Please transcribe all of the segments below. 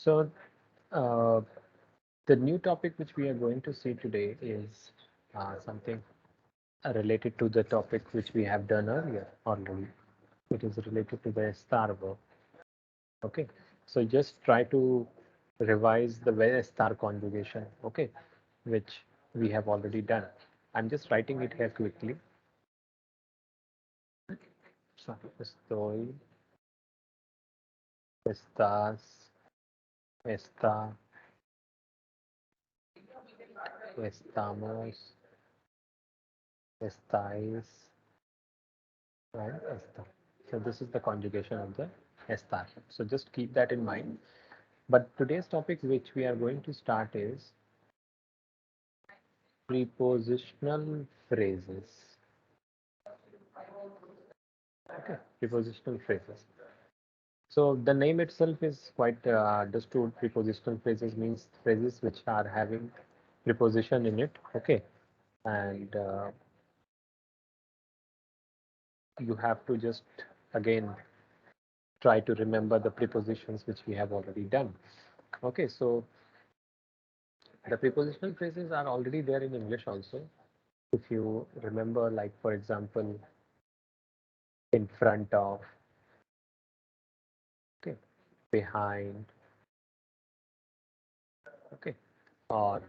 So uh, the new topic which we are going to see today is something related to the topic which we have done earlier already. It is related to the star verb. Okay, so just try to revise the star conjugation. Okay, which we have already done. I'm just writing it here quickly. So, estoy, estás, está, estamos, estáis, and está. So this is the conjugation of the estar. So just keep that in mind. But today's topic which we are going to start is prepositional phrases. Okay, prepositional phrases. So the name itself is quite understood. Prepositional phrases means phrases which are having preposition in it. Okay, and you have to just again try to remember the prepositions which we have already done. Okay, so the prepositional phrases are already there in English also. If you remember, like for example, in front of, okay, behind, okay, or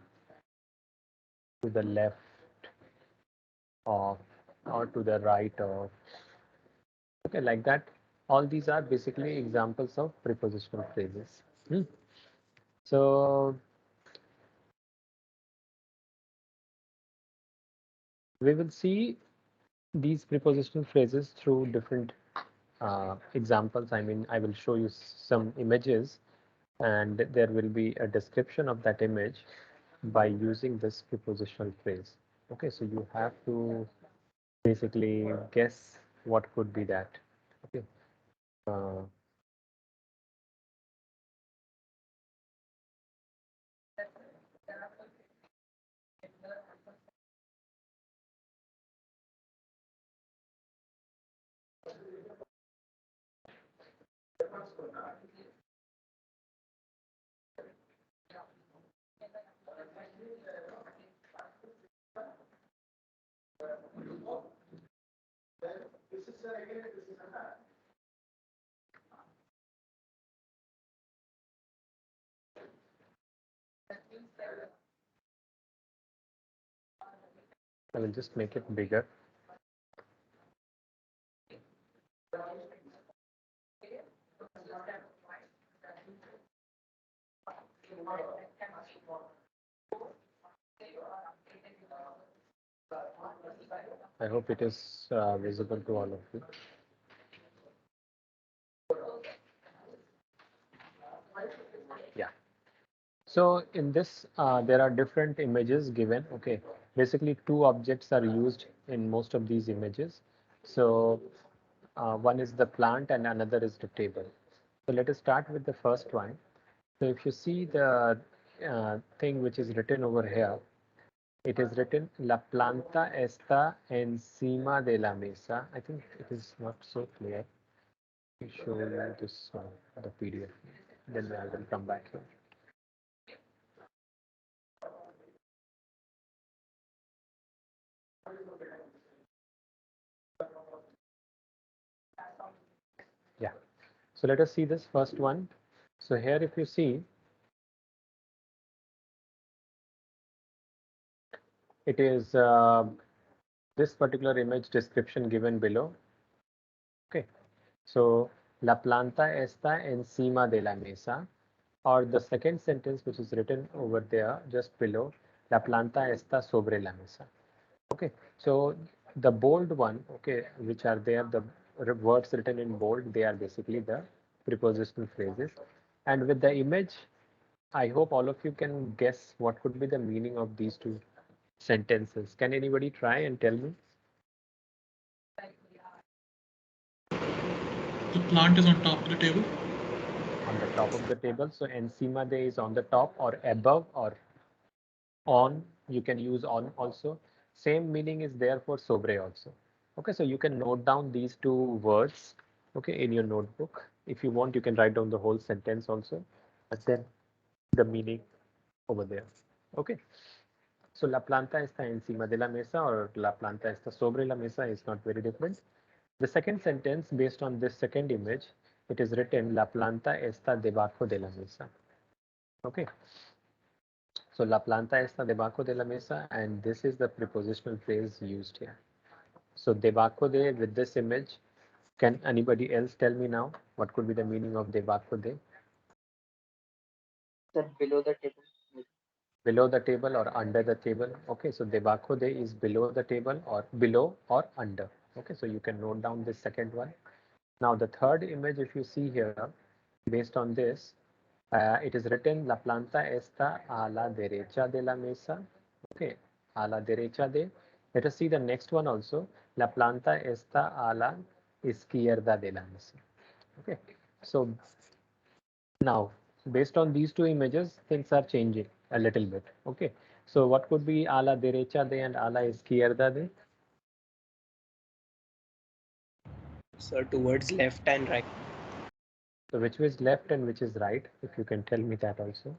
to the left of, or to the right of, okay, like that. All these are basically examples of prepositional phrases. So we will see these prepositional phrases through different examples. I mean, I will show you some images and there will be a description of that image by using this prepositional phrase. Okay, so you have to basically guess what could be that. Okay. Uh, I will just make it bigger. I hope it is visible to all of you. Yeah. So in this, there are different images given. Okay. Basically, two objects are used in most of these images. So one is the plant and another is the table. So let us start with the first one. So if you see the thing which is written over here, it is written La planta está encima de la mesa. I think it is not so clear. Let me show you this the PDF. Then I will come back here. Yeah. So let us see this first one. So here, if you see, it is this particular image description given below. Okay. So la planta está encima de la mesa. Or the second sentence which is written over there just below, la planta está sobre la mesa. Okay, so the bold one, okay, which are there, the words written in bold, they are basically the prepositional phrases. And with the image, I hope all of you can guess what could be the meaning of these two sentences. Can anybody try and tell me? The plant is on top of the table. On the top of the table. So encima de is on the top or above or on. You can use on also. Same meaning is there for sobre also. Okay, so you can note down these two words, okay, in your notebook. If you want, you can write down the whole sentence also. then the meaning over there. Okay. So la planta está encima de la mesa or la planta está sobre la mesa is not very different. The second sentence based on this second image, it is written la planta está debajo de la mesa. Okay. So la planta está debajo de la mesa, and this is the prepositional phrase used here. So debajo de with this image, can anybody else tell me now what could be the meaning of debajo de? Sir, below the table. Below the table or under the table. Okay, so debajo de is below the table or below or under. Okay, so you can note down this second one. Now the third image, if you see here, based on this, it is written la planta está a la derecha de la mesa. Okay, a la derecha de. Let us see the next one also. La planta está a la izquierda de la mesa. Okay, so now based on these two images, things are changing a little bit. Okay, so what could be a la derecha de and a la izquierda de? So towards left and right. So which is left and which is right? If you can tell me that also.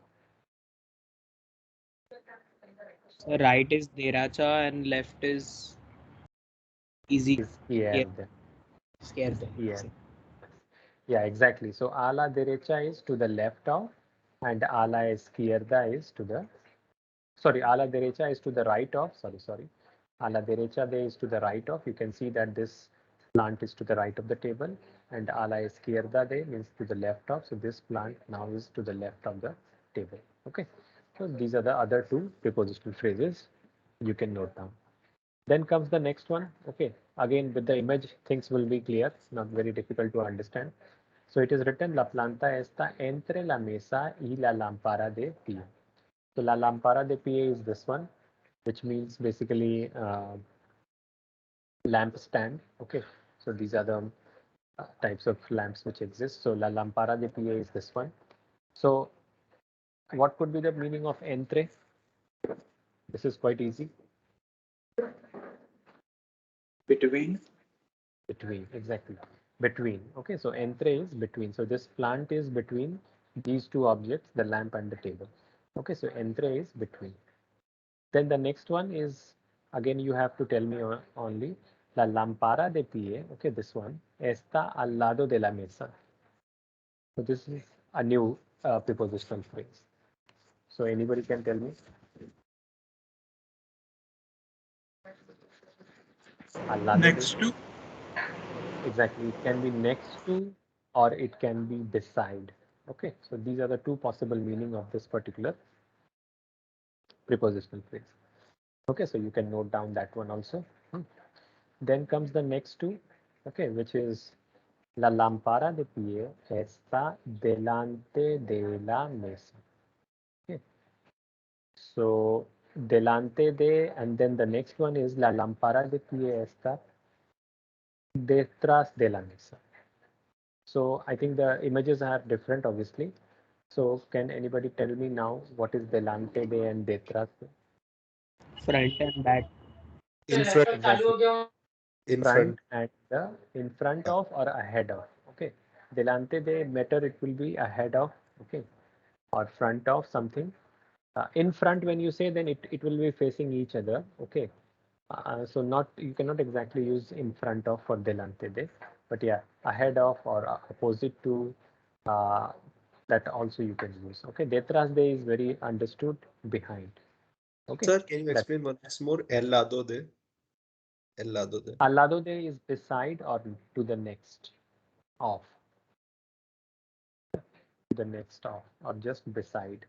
So right is derecha and left is easy. Izquierda. Izquierda. Yes. Yeah, exactly. So a la derecha is to the left of, and a la izquierda is to the, sorry, a la derecha is to the right of, sorry. A la derecha de is to the right of. You can see that this plant is to the right of the table, and a la izquierda de means to the left of. So this plant now is to the left of the table. Okay. So these are the other two prepositional phrases you can note down. Then comes the next one. Okay, again with the image, things will be clear, not very difficult to understand. So it is written la planta está entre la mesa y la lámpara de pie. So la lámpara de pie is this one, which means basically lamp stand. Okay, so these are the types of lamps which exist. So la lámpara de pie is this one. So what could be the meaning of entre? This is quite easy. Between. Between, exactly. Between. Okay, so entre is between. So this plant is between these two objects, the lamp and the table. Okay, so entre is between. Then the next one is, again, you have to tell me only, la lámpara de pie, okay, this one, está al lado de la mesa. So this is a new prepositional phrase. So anybody can tell me? Al lado de. Next to. Exactly, it can be next to or it can be beside. Okay, so these are the two possible meaning of this particular prepositional phrase. Okay, so you can note down that one also. Then comes the next two, okay, which is la lámpara de pie está delante de la mesa. Okay, so delante de, and then the next one is la lámpara de pie está detrás de la mesa. So I think the images are different, obviously. So can anybody tell me now what is delante de and detrás de? Front and back. In front. Exactly. In Front front. and the in front of or ahead of. Okay. Delante de matter, it will be ahead of. Okay. Or front of something. In front, when you say, then it will be facing each other. Okay. So not, you cannot exactly use in front of for delante de, but yeah, ahead of or opposite to, uh, that also you can use. Okay, detrás de is very understood, behind. Okay, Sir, can you that explain once more? El lado de. El lado de. al lado de is beside or to the next of, to the next of, or just beside.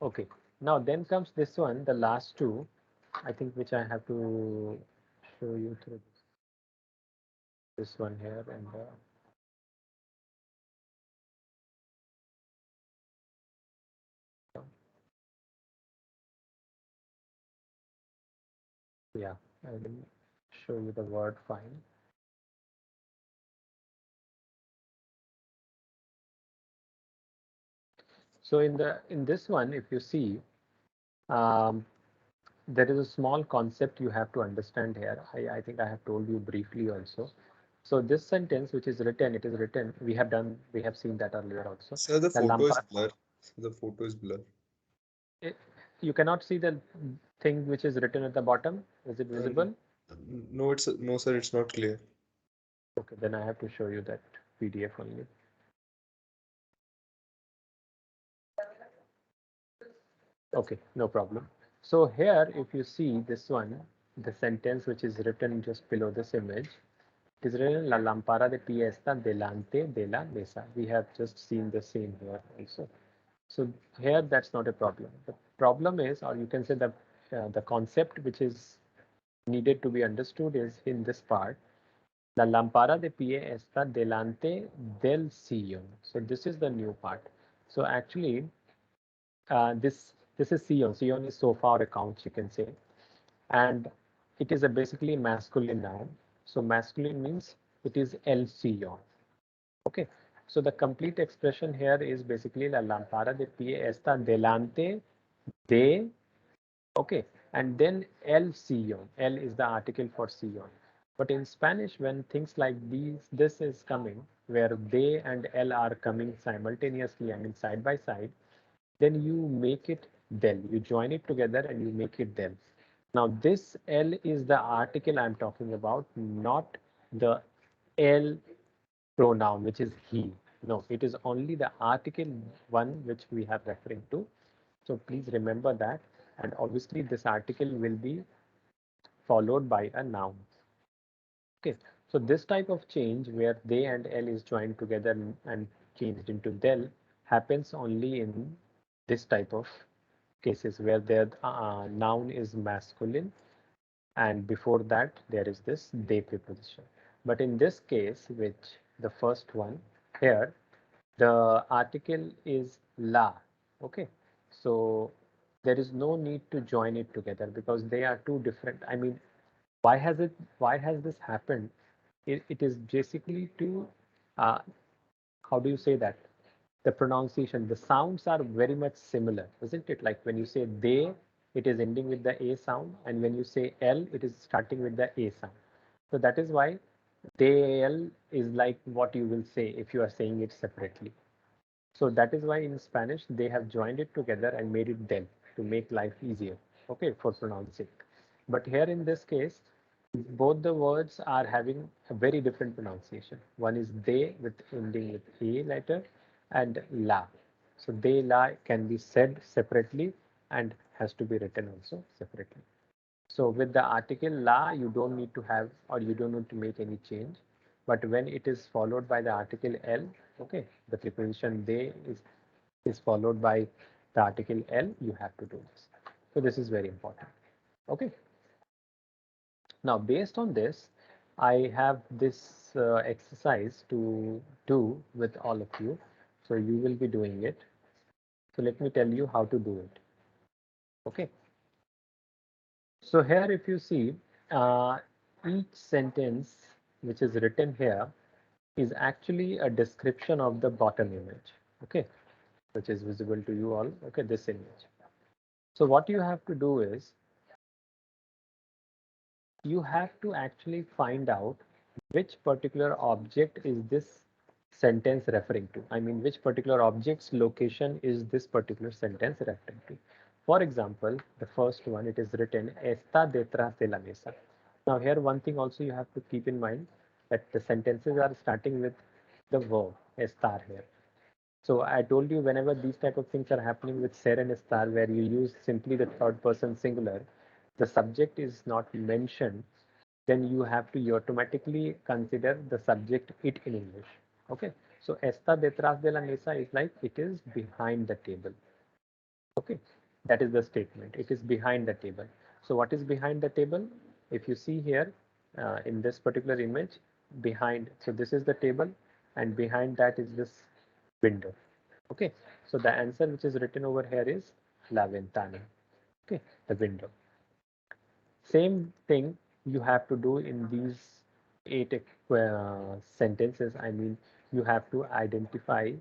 Okay, now then comes this one, the last two, I think, which I have to show you through this one here, and yeah, I will show you the word fine. So in this one, if you see, um, there is a small concept you have to understand here. I think I have told you briefly also. So this sentence, which is written, it is written. We have seen that earlier also. Sir, the La photo is lámpara. blur. The photo is blur. You cannot see the thing which is written at the bottom. Is it visible? No, no, sir. It's not clear. Okay, then I have to show you that PDF only. Okay, no problem. So here, if you see this one, the sentence which is written just below this image, it is written La lámpara de pie está delante de la mesa. We have just seen the same here also. So here, that's not a problem. The problem is, or you can say the concept which is needed to be understood is in this part. La lámpara de pie está delante del sillón. So this is the new part. So actually, this is sillón. Sillón is sofa or a couch, you can say, and it is a basically masculine noun. So masculine means it is el sillón. Okay. So the complete expression here is basically la lámpara de pie está delante de. Okay, and then el sillón. El is the article for sillón. But in Spanish, when things like this is coming, where they and el are coming simultaneously, I mean side by side, then you make it del. You join it together and you make it del. Now this el is the article I'm talking about, not the el pronoun, which is he. No, it is only the article one which we are referring to. So please remember that. And obviously this article will be followed by a noun. Okay, so this type of change where they and L is joined together and changed into del happens only in this type of cases where their noun is masculine and before that there is this they preposition. But in this case, which the first one here, the article is la. Okay, so there is no need to join it together because they are two different. I mean, why has this happened? It is basically to uh, how do you say that, the pronunciation, the sounds are very much similar, isn't it? Like when you say they, it is ending with the a sound, and when you say l, it is starting with the a sound. So that is why they l is like what you will say if you are saying it separately. So that is why in Spanish they have joined it together and made it del to make life easier, okay, for pronouncing. But here in this case, both the words are having a very different pronunciation. One is they with ending with a letter and la. So they la can be said separately and has to be written also separately. So with the article la, you don't need to have or you don't need to make any change. But when it is followed by the article l, okay, the preposition they is followed by the article l, you have to do this. So this is very important. Okay. Now, based on this, I have this exercise to do with all of you. So you will be doing it. So let me tell you how to do it. Okay. So here, if you see, each sentence which is written here is actually a description of the bottom image. Okay, which is visible to you all. Okay, this image. So what you have to do is you have to actually find out which particular object is this sentence referring to. I mean, which particular object's location is this particular sentence referring to. For example, the first one, it is written está detrás de la mesa. Now here one thing also you have to keep in mind that the sentences are starting with the verb estar here. So I told you whenever these type of things are happening with ser and estar, where you use simply the third person singular, the subject is not mentioned, then you have to automatically consider the subject it in English. Okay. So está detrás de la mesa is like it is behind the table. Okay. That is the statement. It is behind the table. So what is behind the table? If you see here in this particular image, behind, so this is the table and behind that is this window. Okay. So the answer which is written over here is la ventana. Okay. The window. Same thing you have to do in these eight sentences. I mean, you have to identify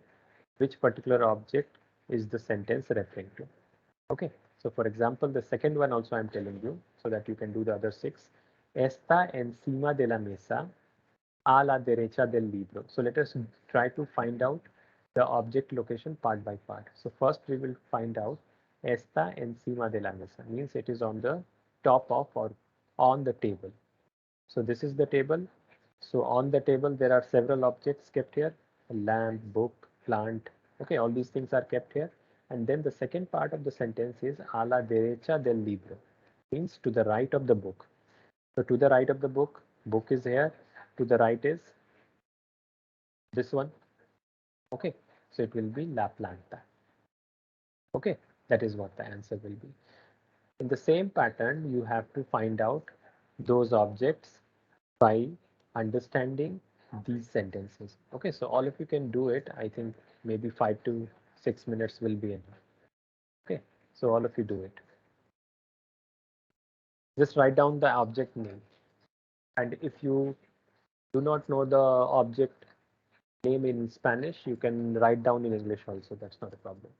which particular object is the sentence referring to. Okay. So for example, the second one also I'm telling you so that you can do the other six. Está encima de la mesa a la derecha del libro. So let us try to find out the object location part by part. So first we will find out está encima de la mesa, means it is on the top of or on the table. So this is the table. So on the table there are several objects kept here, a lamp, book, plant. Okay, all these things are kept here. And then the second part of the sentence is a la derecha del libro, means to the right of the book. So to the right of the book is here. To the right is this one. Okay, so it will be la planta. Okay, that is what the answer will be. In the same pattern, you have to find out those objects by understanding these sentences. Okay, so all of you can do it. I think maybe 5 to 6 minutes will be enough. Okay, so all of you do it. Just write down the object name. And if you do not know the object name in Spanish, you can write down in English also. That's not a problem.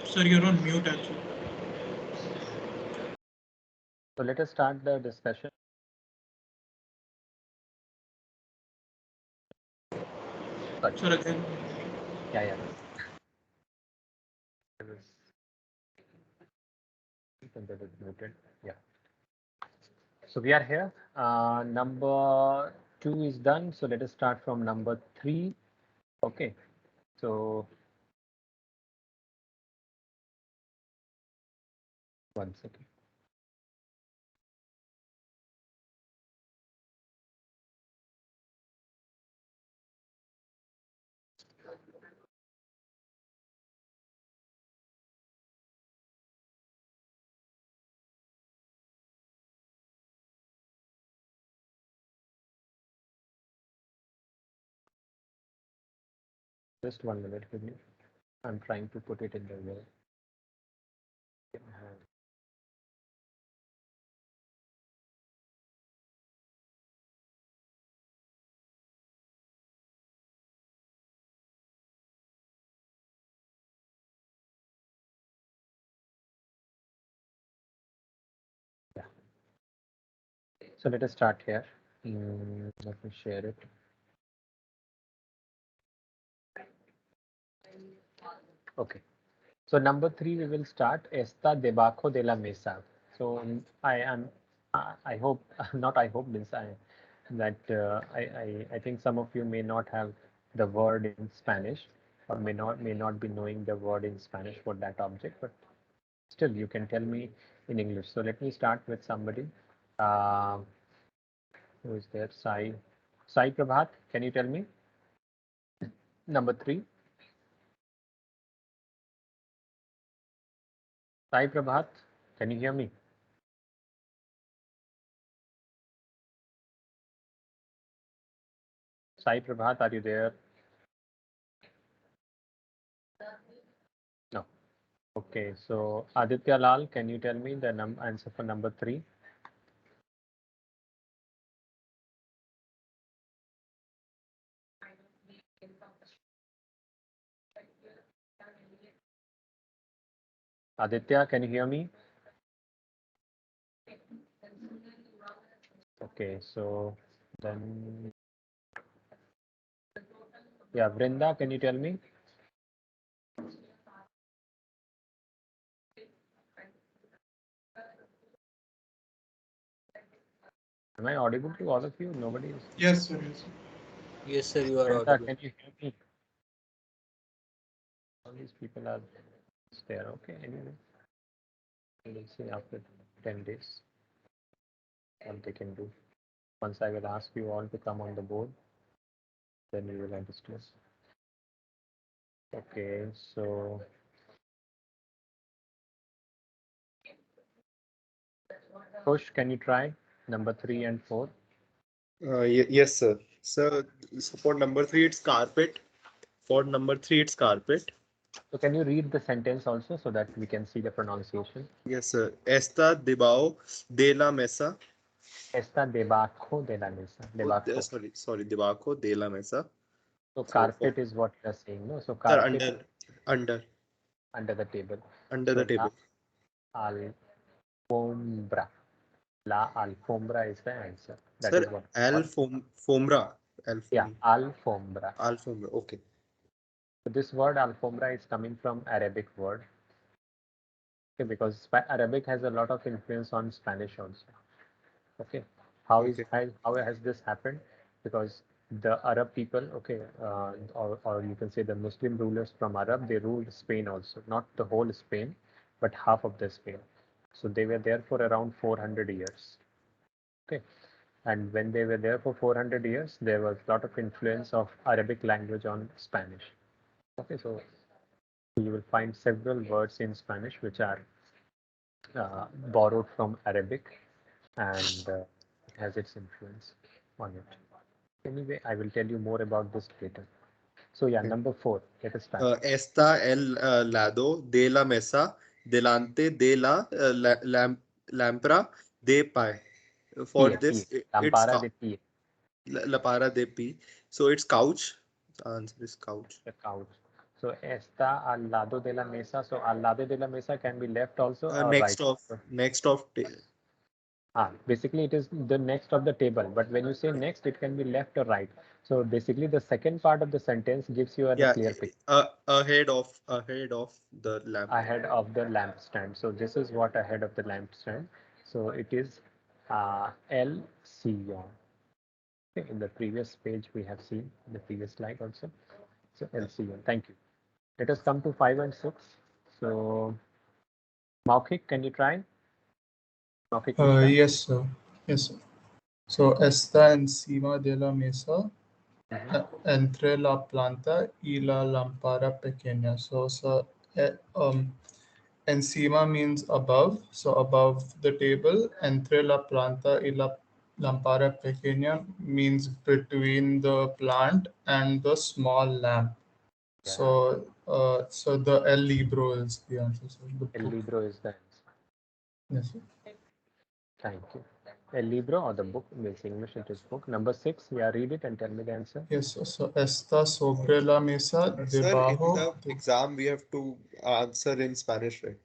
Sir, you're on mute actually. So let us start the discussion. Sir, again. Yeah. I was that is noted. Yeah. So we are here. Number 2 is done. So let us start from number 3. Okay. So one second. Just 1 minute with me. I'm trying to put it in the way. Yeah. So let us start here. Let me share it. Okay. So number 3, we will start Esta debajo de la mesa. So I hope, not I hope means I think some of you may not have the word in Spanish, or may not be knowing the word in Spanish for that object, but still you can tell me in English. So let me start with somebody. Uh, who is there? Sai Prabhat, can you tell me? Number 3. Sai Prabhat, can you hear me? Sai Prabhat, are you there? No. Okay, so Aditya Lal, can you tell me the answer for number 3? Aditya, can you hear me? Okay, so then, yeah, Vrinda, can you tell me? Am I audible to all of you? Nobody is. Yes, sir. Yes, sir. Yes, sir, you are Vrinda, audible. can you hear me? All these people are there. Okay, anyway, we will see after 10 days what they can do. Once I will ask you all to come on the board, then we will understand. Okay, so Kush, can you try number 3 and 4? Yes, sir. So for number 3, it's carpet. For number 3, it's carpet. So can you read the sentence also so that we can see the pronunciation? Yes, sir. Esta debajo de la mesa. Está debajo de la mesa. Debajo. Sorry, debajo de la mesa. So So for, carpet is what you are saying, no? So sir, carpet under under the table. the So table. alfombra. La alfombra is the answer. That Sir, is what we call. fombra. Yeah, alfombra. Alfombra. Okay. So this word alfombra is coming from Arabic word. Okay, because Arabic has a lot of influence on Spanish also. Okay, Okay. how has this happened? Because the Arab people, okay, or you can say the Muslim rulers from Arab, they ruled Spain also, not the whole Spain, but half of the Spain. So they were there for around 400 years. Okay, and when they were there for 400 years, there was a lot of influence of Arabic language on Spanish. Okay, so you will find several words in Spanish which are borrowed from Arabic, and it has its influence on it. Anyway, I will tell you more about this later. So yeah, Okay. number 4, let us start. Está el lado de la mesa delante de la lámpara de pie. For Pie, this, pie, it's lampara de pie, la para de pie. So it's couch. The answer is couch. the couch. So está al lado de la mesa. So al lado de la mesa can be left also or right. Next of Basically it is the next of the table, but when you say next, it can be left or right. So basically the second part of the sentence gives you a yeah, clear picture. ahead of the lamp. Ahead of the lampstand. So this is what ahead of the lampstand. So it is El Sillon. Okay, in the previous page we have seen the previous slide also. So El Sillon. Thank you. Let us come to 5 and 6. So Maukik, can you try? Maukik Mishra. Yes, sir. Yes, sir. So, está encima de la mesa, entre la planta y la lámpara pequeña. So, encima means above. So, above the table. Entre la planta y la lámpara pequeña means between the plant and the small lamp. So the El Libro is the answer, sir. The El book. libro is the answer. Yes, sir. Thank you. El libro or the book means English, it is book. Number 6, yeah, read it and tell me the answer. Yes, sir. So está sobre la mesa Sir, in debajo. the exam we have to answer in Spanish, right?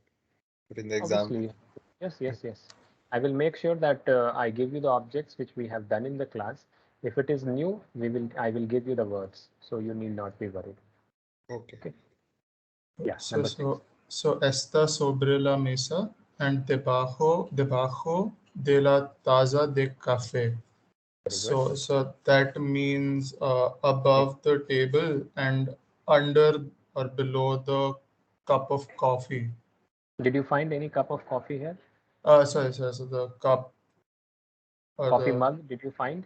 But in the exam. Obviously, yes. I will make sure that I give you the objects which we have done in the class. If it is new, I will give you the words, so you need not be worried. Okay. Okay. Yeah, So, number 6. so está sobre la mesa and debajo de la taza de café. Very good. So that means above the table and under or below the cup of coffee. Did you find any cup of coffee here? Sorry, sir. So the cup or Coffee the mug, did you find?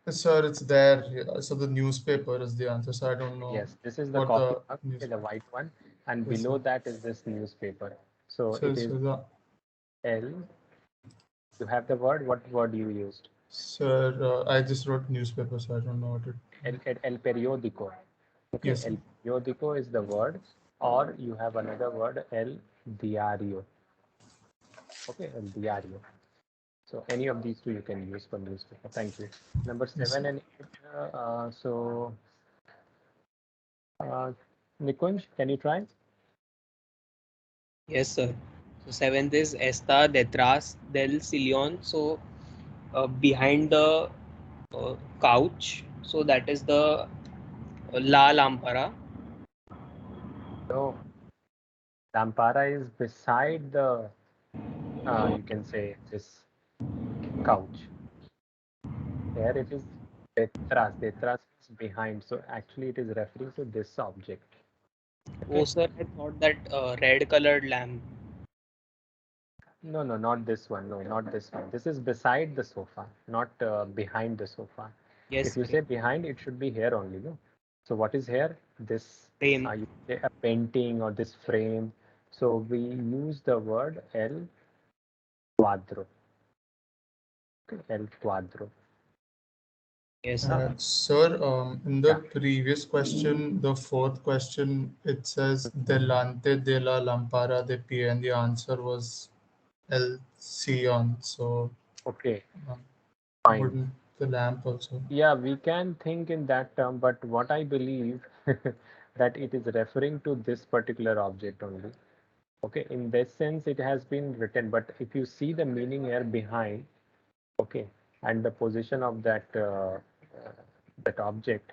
sir, it's there. So the newspaper is the answer. So I don't know Yes, this is the what coffee the mug, news. okay, the white one, and Yes, below sir. that is this newspaper. So So, it is so the L. You have the word. What word you used? sir, I just wrote newspaper, so I don't know what it. El periódico. Okay, Yes, sir. el periódico is the word, or you have another word, el diario. Okay, el diario. So any of these two you can use for newspaper. Thank you. Number Yes, 7 sir. and 8. Uh, Nikunj, can you try? Yes, sir. So seventh is está detrás del sillón. So behind the couch. So that is the la lámpara. No, Lampara is beside the, you can say, this couch. There it is detrás. Detrás is behind. So actually it is referring to this object. Oh, Okay. sir, I thought that red colored lamp. No, not this one. No, not this one. This is beside the sofa, not behind the sofa. Yes, If you sir. say behind, it should be here only. No. So what is here? This, Frame. you say a painting or this frame. So we use the word el cuadro. Okay, el cuadro. Yes, sir. Sir, in the Yeah. previous question, the fourth question, it says delante de la lámpara de pie, and the answer was El Sion. So, Okay. um, Fine. wouldn't the lamp also? Yeah, we can think in that term, but what I believe that it is referring to this particular object only. Okay, in this sense, it has been written, but if you see the meaning here behind, okay, and the position of that object,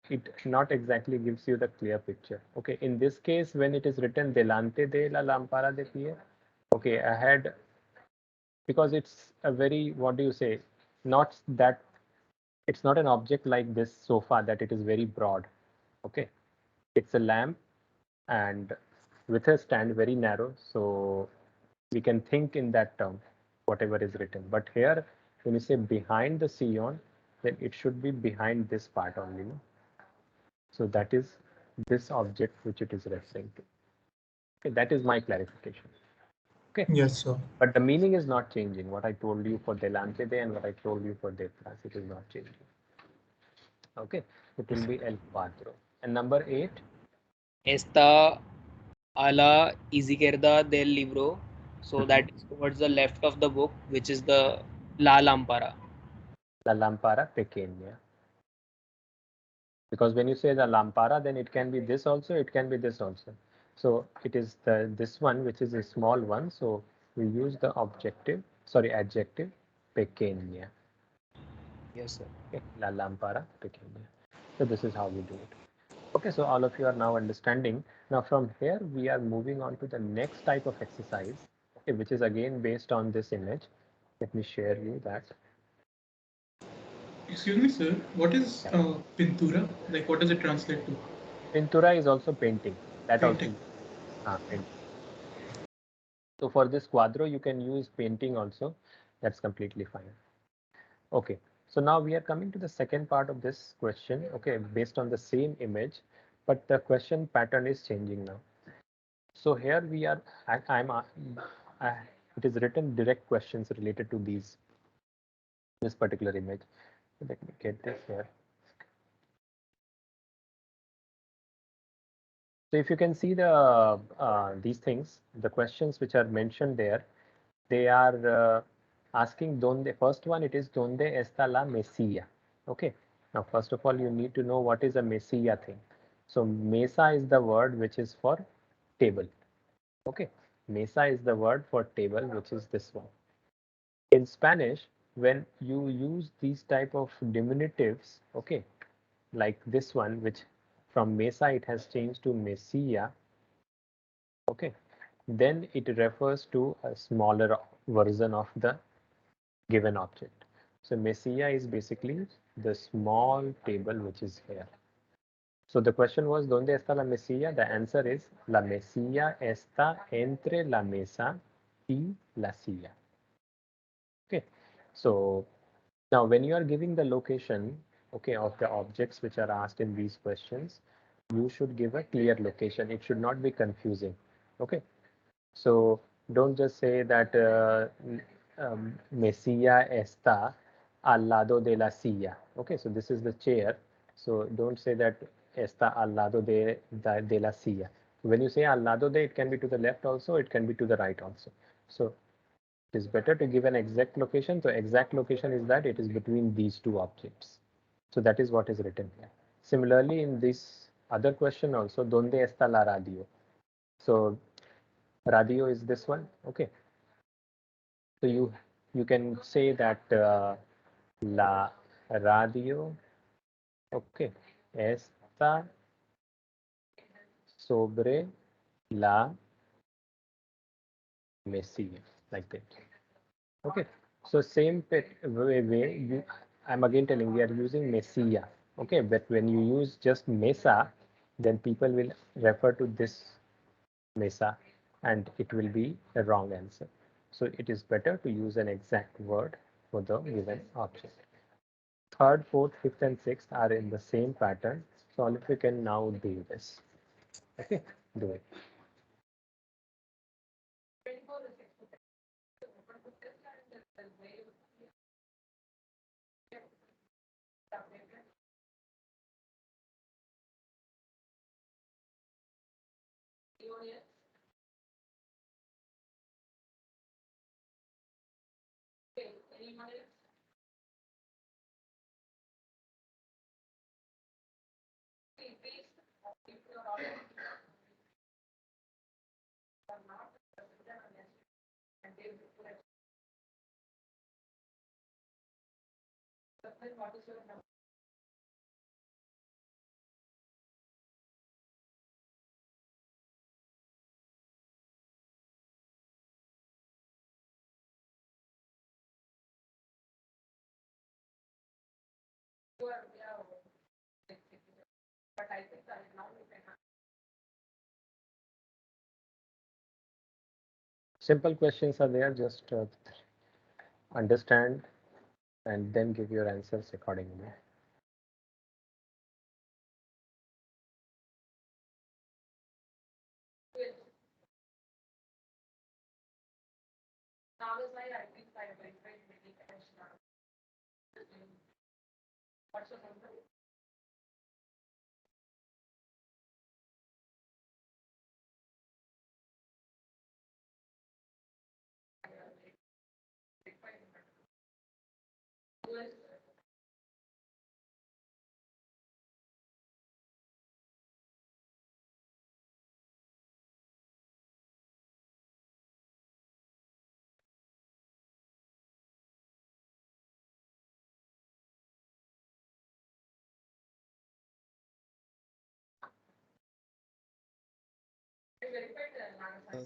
it not exactly gives you the clear picture. Okay, in this case, when it is written delante de la lampara de pie, okay, ahead, because it's a very, what do you say, not that, it's not an object like this sofa that it is very broad. Okay, it's a lamp and with a stand very narrow, so we can think in that term whatever is written. But here when you say behind the Sion, then it should be behind this part only, no? So that is this object which it is referring to. Okay, that is my clarification. Okay, Yes, sir. but the meaning is not changing. What I told you for delante de and what I told you for detrás, it is not changing. Okay, it will be el cuadro. And number 8, Está a la izquierda del libro. So that is towards the left of the book, which is the la lámpara. la lámpara pequeña. Because when you say the lampara, then it can be this also, it can be this also. So it is this one which is a small one. So we use the adjective pequeña. Yes, sir. Okay, la lámpara pequeña. So this is how we do it. Okay, so all of you are now understanding. Now from here we are moving on to the next type of exercise, okay, which is again based on this image. Let me share you that. Excuse me, sir. What is Yeah. pintura? Like, what does it translate to? Pintura is also painting. That Painting. also painting. So for this quadro, you can use painting also. That's completely fine. Okay. So now we are coming to the second part of this question. Okay, based on the same image, but the question pattern is changing now. So here we are. It is written direct questions related to this particular image. Let me get this here. So if you can see these things, the questions which are mentioned there, they are asking donde. First one, it is donde está la mesilla. Okay. Now, first of all, you need to know what is a mesilla thing. So mesa is the word which is for table. Okay. Mesa is the word for table, which is this one. In Spanish, when you use these type of diminutives, okay, like this one, which from mesa it has changed to mesilla, okay, then it refers to a smaller version of the given object. So mesilla is basically the small table which is here. So the question was, ¿dónde está la mesilla? The answer is, la mesilla está entre la mesa y la silla. Okay. So now when you are giving the location, okay, of the objects which are asked in these questions, you should give a clear location. It should not be confusing. Okay. So don't just say that Mesilla está al lado de la silla. Okay, so this is the chair. So don't say that está al lado de la silla. When you say al lado de, it can be to the left also, it can be to the right also. So it is better to give an exact location. So exact location is that it is between these two objects. So that is what is written here. Similarly, in this other question also, ¿dónde está la radio? So radio is this one. Okay. So you can say that la radio, okay, está sobre la mesilla, like that. Okay. So same way you, I'm again telling we are using mesilla. Okay, but when you use just mesa, then people will refer to this mesa and it will be a wrong answer. So it is better to use an exact word for the given object. Third, fourth, fifth, and sixth are in the same pattern. So if we can now do this. Okay, do it. Simple questions are there, just understand and then give your answers accordingly.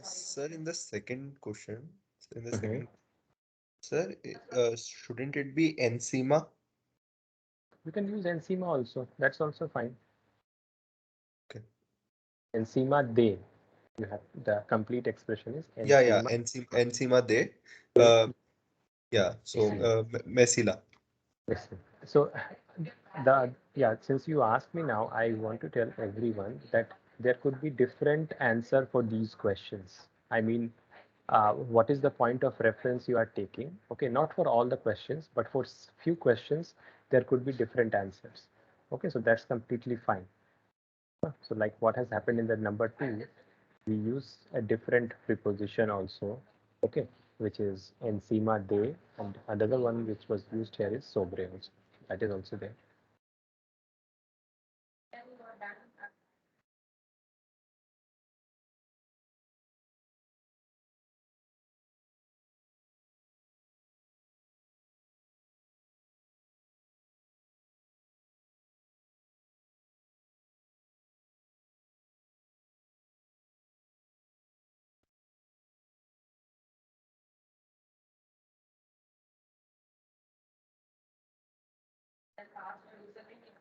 Sir, in the second question, in the Mhm. second, sir, shouldn't it be encima? You can use encima also. That's also fine. Okay. Encima de. You have the complete expression is Yeah, encima encima de. de Uh, yeah. So, mesilla. mesila. Yes. So since you asked me now, I want to tell everyone that there could be different answer for these questions. I mean, what is the point of reference you are taking? Okay, not for all the questions, but for few questions, there could be different answers. Okay, so that's completely fine. So like what has happened in the number 2, we use a different preposition also, okay, which is encima de, and another one which was used here is sobre also. That is also there.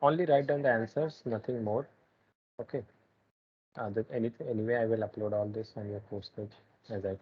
Only write down the answers, nothing more. Okay. Anything anyway, I will upload all this on your course page as I.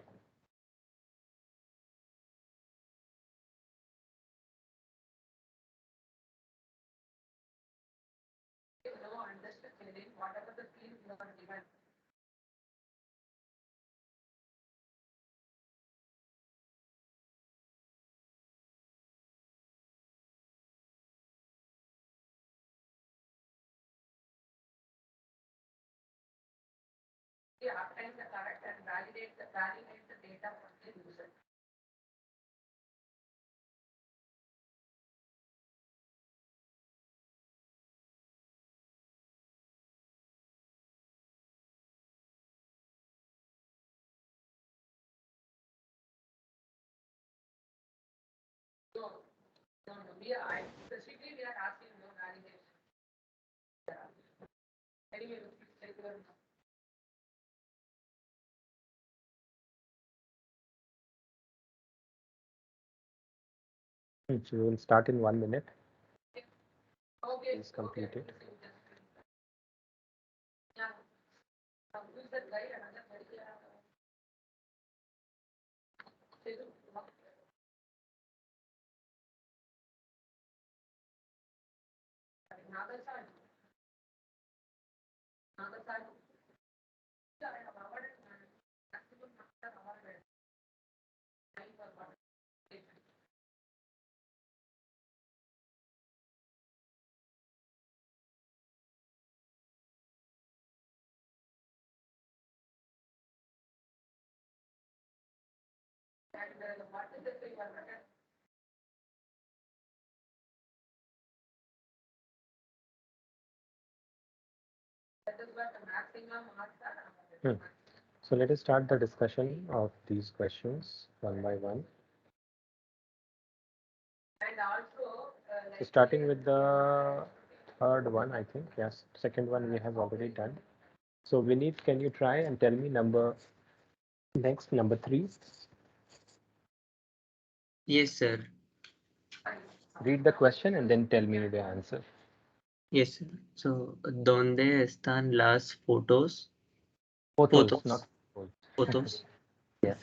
So we will start in 1 minute. Please complete it. Hmm. So let us start the discussion of these questions one by one. So starting with the third one, I think. Yes, second one we have already done. So Vineet, can you try and tell me number 3? Yes, sir. Read the question and then tell me the answer. Yes, sir. So, ¿dónde están las fotos? Photos, not Fotos. photos. Fotos. Yes.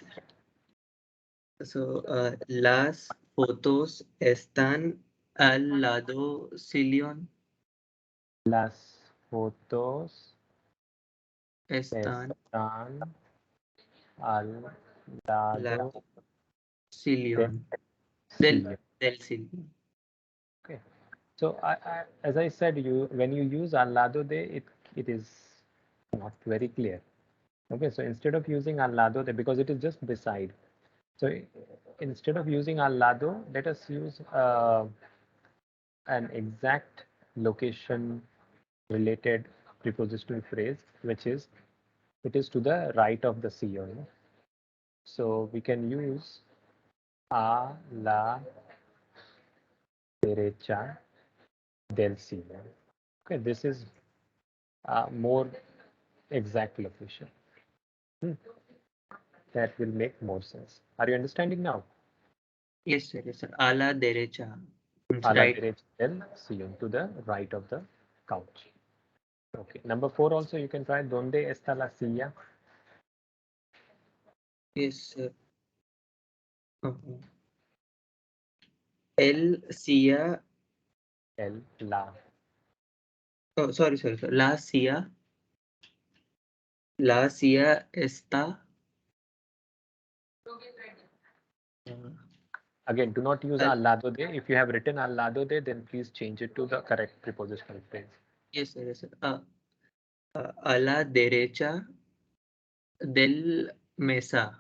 So, las fotos están al lado sillón. Las fotos Están están al al lado lado del sillón. sillón. Del sillón. Okay. So as I said, when you use al lado de, it is not very clear. Okay, so instead of using al lado de, because it is just beside. So instead of using al lado, let us use an exact location related prepositional phrase, which is it is to the right of the sillon. So we can use a la derecha del sillon. Okay, this is more exact location. That will make more sense. Are you understanding now? Yes, sir. Yes, sir. A la derecha. Means A la right. derecha del sillon, to the right of the couch. Okay. Number 4 also you can try. ¿Dónde está la silla? Yes, sir. El silla. La. Oh, sorry, sorry, sorry. La silla está. Again, do not use Al- al lado de. If you have written al lado de, then please change it to the correct prepositional phrase. yes, sir. Yes, sir. A la derecha del mesa.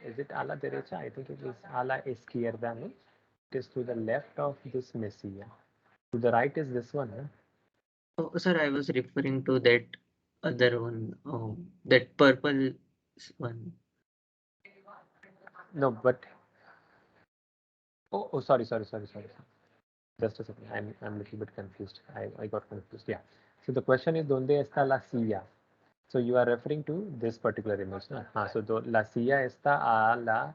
Is it a la derecha? I think it is a la izquierda, no? It is to the left of this mesilla. To the right is this one, no? Oh, sir, I was referring to that other one. Oh, that purple one. No, but sorry. Just a second. I'm a little bit confused. I got confused. Yeah. So the question is, ¿Dónde está la silla? So you are referring to this particular image, no? So la silla está a la,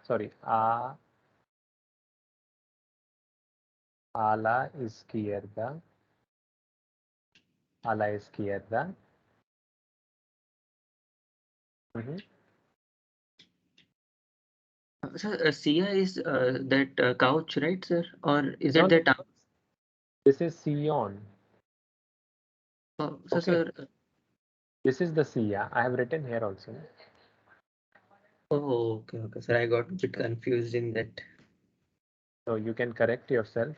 sorry, a la izquierda, a la izquierda. Sir, Sia is that couch, right, sir? Or is No, it no, that? this is sillon. Oh, so, Okay. sir. This is the silla. I have written here also. Oh, okay, sir. I got a bit confused in that. So you can correct yourself.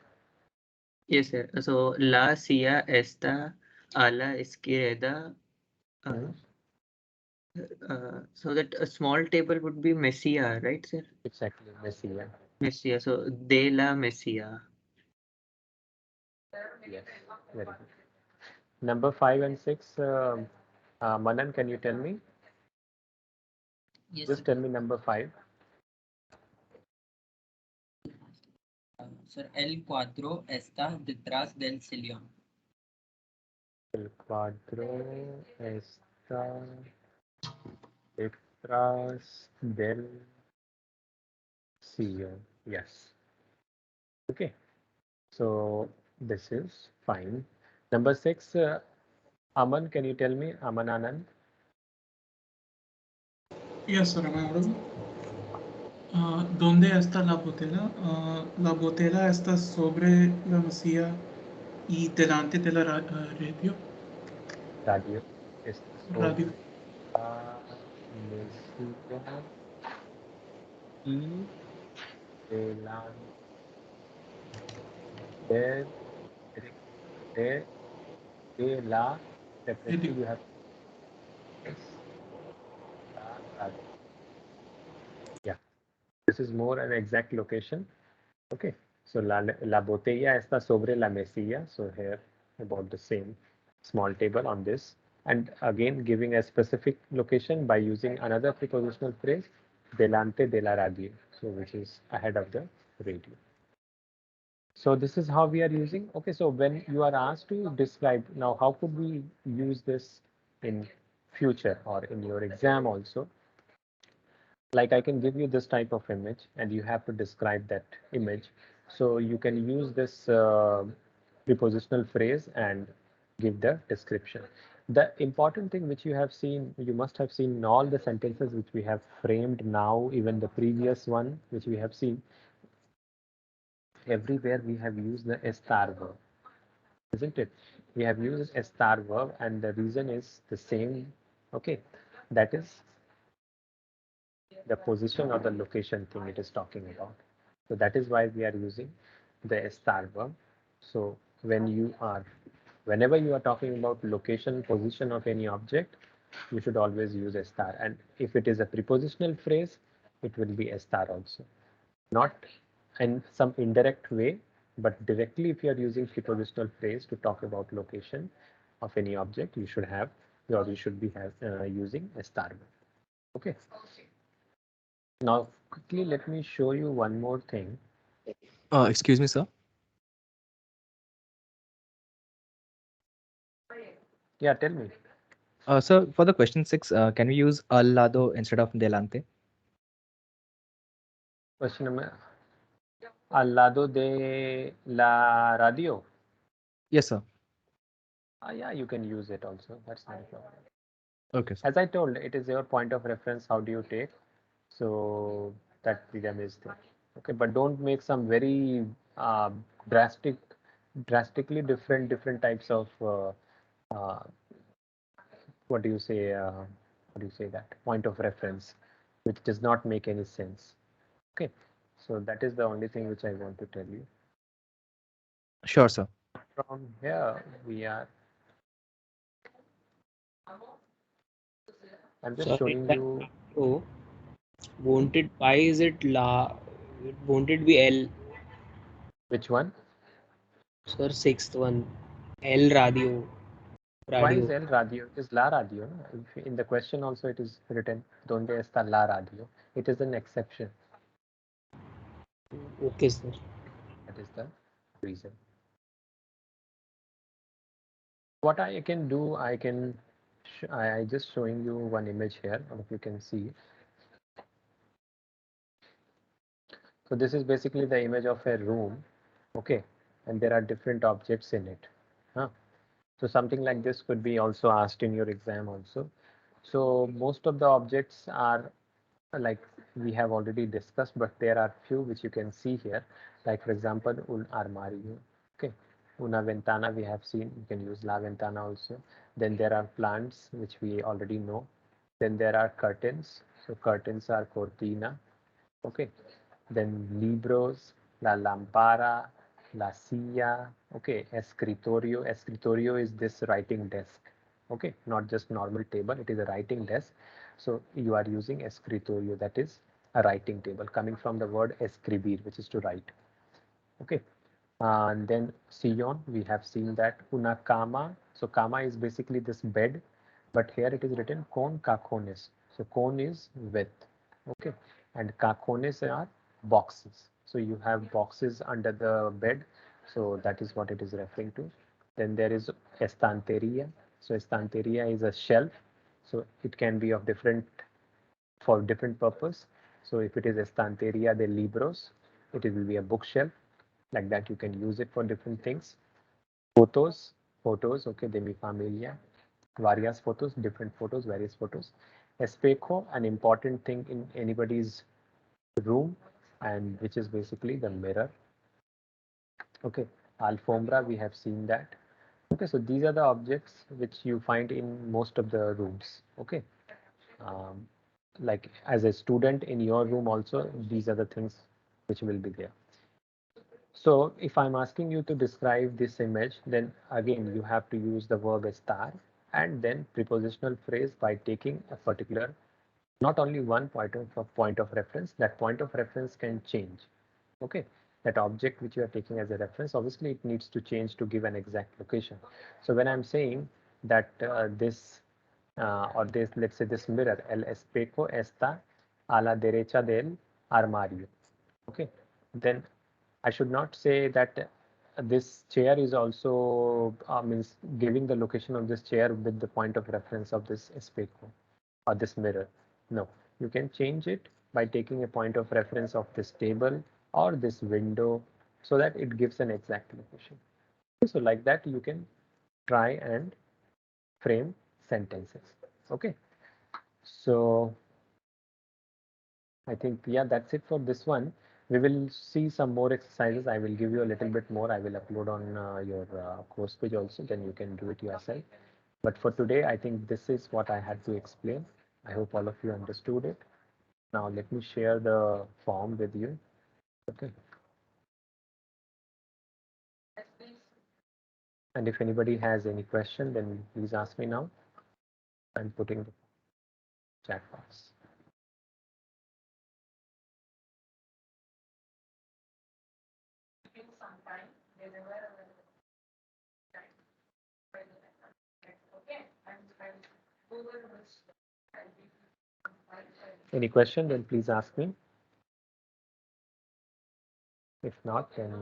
Yes, sir. So la silla está a la izquierda. So that a small table would be mesía, right, sir? Exactly, mesilla. Mesía. So de la mesía. Yes, very good. Number 5 and 6, Manan, can you tell me? Yes, Just sir. tell me number 5. Sir, el cuadro está detrás del sillón. El cuadro está detrás del sillón. Yes. Okay. So this is fine. Number 6, Aman, can you tell me? Aman Anand. Yes, sir, am I audible? ¿Dónde está la botella? La botella está sobre la mesilla y delante de la radio. Radio. Está Radio. sobre la mesilla y delante de, de la, separately you have this, la radio. Yeah, this is more an exact location. Okay, so la botella está sobre la mesilla. So here about the same small table on this. And again giving a specific location by using another prepositional phrase, delante de la radio. So which is ahead of the radio. So this is how we are using. Okay, so when you are asked to describe, now how could we use this in future or in your exam also? Like I can give you this type of image and you have to describe that image. So you can use this prepositional phrase and give the description. The important thing which you have seen, you must have seen in all the sentences which we have framed now, even the previous one which we have seen, everywhere we have used the estar verb, isn't it? We have used estar verb and the reason is the same. Okay, that is the position or the location thing it is talking about. So that is why we are using the estar verb. So whenever you are talking about location, position of any object, you should always use estar. And if it is a prepositional phrase, it will be estar also. Not in some indirect way, but directly if you are using prepositional phrase to talk about location of any object, you should have, or you should be using estar verb. Okay. Now, quickly, let me show you one more thing. Excuse me, sir. Yeah, tell me. So for the question 6, can we use al lado instead of delante? Question number. Al lado de la radio. Yes, sir. Yeah, you can use it also. That's not a problem. Okay, sir. As I told, it is your point of reference. How do you take? So that freedom is there. Okay, but don't make some very uh, drastically different types of uh, what do you say? What do you say that point of reference, which does not make any sense. Okay, so that is the only thing which I want to tell you. Sure, sir. From here we are I'm just Sir, in showing that you. radio, won't it, why is it won't it be L? Which one? Sir, sixth one, L radio, Why is radio. el radio? It is la radio. No? In the question also it is written, donde está la radio? It is an exception. Okay, sir. That is the reason. What I can do, I just showing you one image here, if you can see. So this is basically the image of a room, okay, and there are different objects in it. Huh? So something like this could be also asked in your exam also. So most of the objects are like we have already discussed, but there are few which you can see here. Like for example, un armario. Okay, una ventana we have seen. You can use la ventana also. Then there are plants which we already know. Then there are curtains. So curtains are cortina. Okay, then libros, la lámpara, la silla, okay, escritorio. Escritorio is this writing desk, okay, not just normal table, it is a writing desk. So you are using escritorio, that is a writing table, coming from the word escribir, which is to write, okay. And then sillon, we have seen that. Una cama, so cama is basically this bed, but here it is written con cajones. So con is with, okay, and cajones are boxes. So you have boxes under the bed, so that is what it is referring to. Then there is estanteria. So estanteria is a shelf, so it can be of different for different purpose. So if it is estanteria de libros, it will be a bookshelf. Like that, you can use it for different things. Photos, photos, okay, de mi familia. Varias photos, different photos, various photos. Espejo, an important thing in anybody's room, and which is basically the mirror. Okay, alfombra, we have seen that. Okay, so these are the objects which you find in most of the rooms. Okay, um, like as a student in your room also, these are the things which will be there. So if I'm asking you to describe this image, then again you have to use the verb estar and then prepositional phrase by taking a particular, not only one point of reference. That point of reference can change. Okay, that object which you are taking as a reference, obviously it needs to change to give an exact location. So when I'm saying that this or this, let's say this mirror, el espejo está a la derecha del armario. Okay, then I should not say that this chair is also means giving the location of this chair with the point of reference of this espejo or this mirror. No, you can change it by taking a point of reference of this table or this window so that it gives an exact location. So like that you can try and frame sentences. Okay, so I think, yeah, that's it for this one. We will see some more exercises. I will give you a little bit more. I will upload on your course page also, then you can do it yourself. But for today, I think this is what I had to explain. I hope all of you understood it. Now let me share the form with you. Okay. And if anybody has any question, then please ask me now. I'm putting the chat box. Any question, then please ask me. If not, then